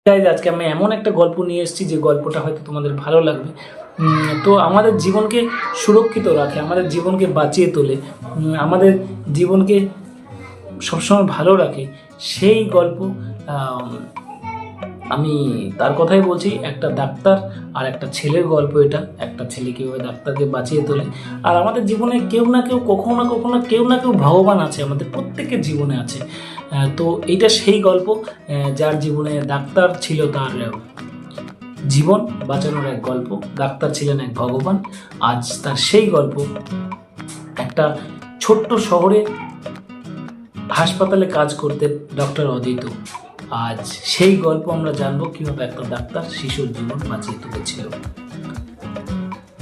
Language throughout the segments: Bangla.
আজকে আমি এমন একটা গল্প নিয়ে এসেছি যে গল্পটা হয়তো তোমাদের ভালো লাগবে। তো আমাদের জীবনকে সুরক্ষিত রাখে, আমাদের জীবনকে বাঁচিয়ে তোলে, আমাদের জীবনকে সবসময় ভালো রাখে সেই গল্প। আমি তার কথাই বলছি, একটা ডাক্তার আর একটা ছেলের গল্প। এটা একটা ছেলে কীভাবে ডাক্তারকে বাঁচিয়ে তোলে। আর আমাদের জীবনে কেউ না কেউ, কখনো না কখনো কেউ না কেউ ভগবান আছে, আমাদের প্রত্যেকের জীবনে আছে। তো এইটা সেই গল্প যার জীবনে ডাক্তার ছিল, তার জীবন বাঁচানোর এক গল্প। ডাক্তার ছিলেন এক ভগবান। আজ তার সেই গল্প। একটা ছোট্ট শহরে হাসপাতালে কাজ করতেন ডক্টর অদিত। আজ সেই গল্প আমরা জানবো, কিভাবে একটা ডাক্তার শিশুর জীবন বাঁচিয়ে তুলেছিল।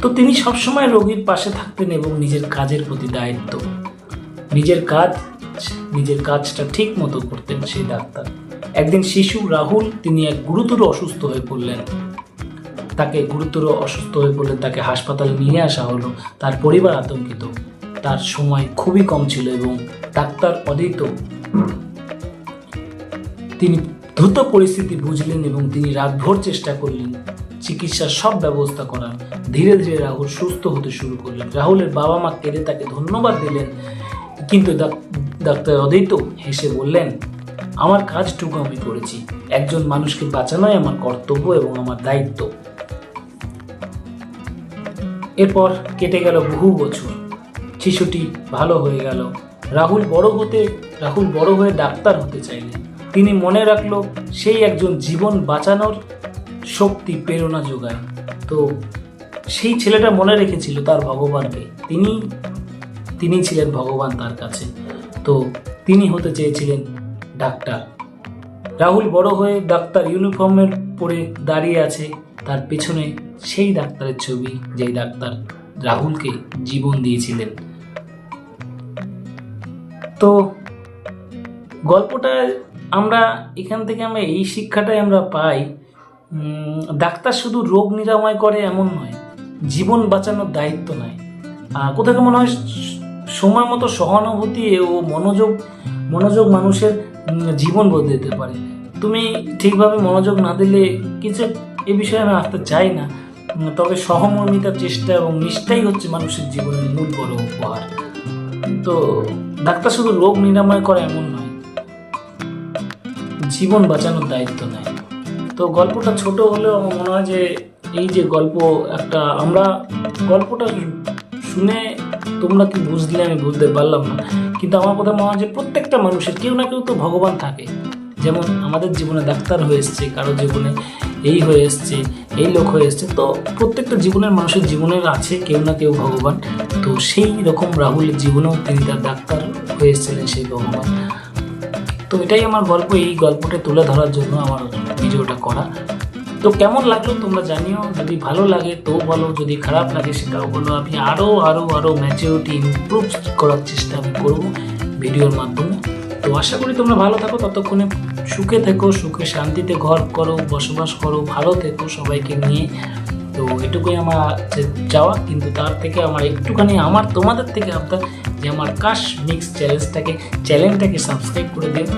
তো তিনি সবসময় রোগীর পাশে থাকতেন এবং নিজের কাজের প্রতি দায়িত্ব, নিজের কাজটা ঠিক মতো করতেন সেই ডাক্তার। একদিন শিশু রাহুল, তিনি এক গুরুতর অসুস্থ হয়ে পড়লেন। তাকে হাসপাতালে নিয়ে আসা হলো। তার পরিবার আতঙ্কিত। তার সময় খুবই কম ছিল এবং ডাক্তার অদিত তিনি দ্রুত পরিস্থিতি বুঝলেন এবং তিনি রাতভর চেষ্টা করলেন চিকিৎসার সব ব্যবস্থা করার। ধীরে ধীরে রাহুল সুস্থ হতে শুরু করলেন। রাহুলের বাবা মা কেঁদে তাকে ধন্যবাদ দিলেন, কিন্তু ডাক্তার অদিত হেসে বললেন, আমার কাজটুকু আমি করেছি। একজন মানুষকে বাঁচানোই আমার কর্তব্য এবং আমার দায়িত্ব। এরপর কেটে গেল বহু বছর। শিশুটি ভালো হয়ে গেল। রাহুল বড় হয়ে ডাক্তার হতে চাইলেন। তিনি মনে রাখলো সেই একজন জীবন বাঁচানোর শক্তি, প্রেরণা যোগায়। তো সেই ছেলেটা মনে রেখেছিল তার ভগবানকে। তিনি ছিলেন ভগবান তার কাছে। তো তিনি হতে চেয়েছিলেন ডাক্তার। রাহুল বড় হয়ে ডাক্তার ইউনিফর্মের পরে দাঁড়িয়ে আছে। তার পেছনে সেই ডাক্তারের ছবি, যেই ডাক্তার রাহুলকে জীবন দিয়েছিলেন। তো গল্পটা এখান থেকে আমরা এই শিক্ষাটাই আমরা পাই, ডাক্তার শুধু রোগ নিরাময় করে এমন নয়, জীবন বাঁচানোর দায়িত্ব নেয়। কোথাও মনে হয় সময় মতো সহানুভূতি ও মনোযোগ মানুষের জীবন বদলে দিতে পারে। তুমি ঠিকভাবে মনোযোগ না দিলে কিছু, এ বিষয়ে আমি আসতে চাই না, তবে সহমর্মিতার চেষ্টা এবং নিষ্ঠাই হচ্ছে মানুষের জীবনের মূল বড় উপহার। তো ডাক্তার শুধু রোগ নিরাময় করে এমন নয়, জীবন বাঁচানোর দায়িত্ব নেয়। তো গল্পটা ছোট হলেও আমার মনে হয় যে এই যে গল্পটা শুনে তোমরা কি বুঝলে আমি বুঝতে পারলাম না, কিন্তু আমার কথা মনে হয় যে প্রত্যেকটা মানুষের কেউ না কেউ তো ভগবান থাকে। যেমন আমাদের জীবনে ডাক্তার হয়ে এসছে, কারো জীবনে এই হয়ে এসছে, এই লোক হয়ে এসছে। তো প্রত্যেকটা মানুষের জীবনের আছে কেউ না কেউ ভগবান। তো সেই রকম রাহুলের জীবনেও তিনি তার ডাক্তার হয়ে এসেছিলেন সেই ভগবান। তো এটাই আমার গল্প। এই গল্পটা তুলে ধরার জন্য আমার ভিডিওটা করা। তো কেমন লাগলো তোমরা জানিও। যদি ভালো লাগে তো বলো, যদি খারাপ লাগে সেটাও বলো। আমি আরও ম্যাচুরিটি ইমপ্রুভ করার চেষ্টা আমি করবো ভিডিওর মাধ্যমে। তো আশা করি তোমরা ভালো থাকো, ততক্ষণে সুখে থেকো, সুখে শান্তিতে ঘর করো, বসবাস করো, ভালো থেকো সবাইকে নিয়ে। তো এটুকুই আমার চাওয়া, কিন্তু তার থেকে আমার একটুখানি তোমাদের থেকে আবদার যে আমার কাশ মিক্স চ্যানেলটাকে সাবস্ক্রাইব করে দিও।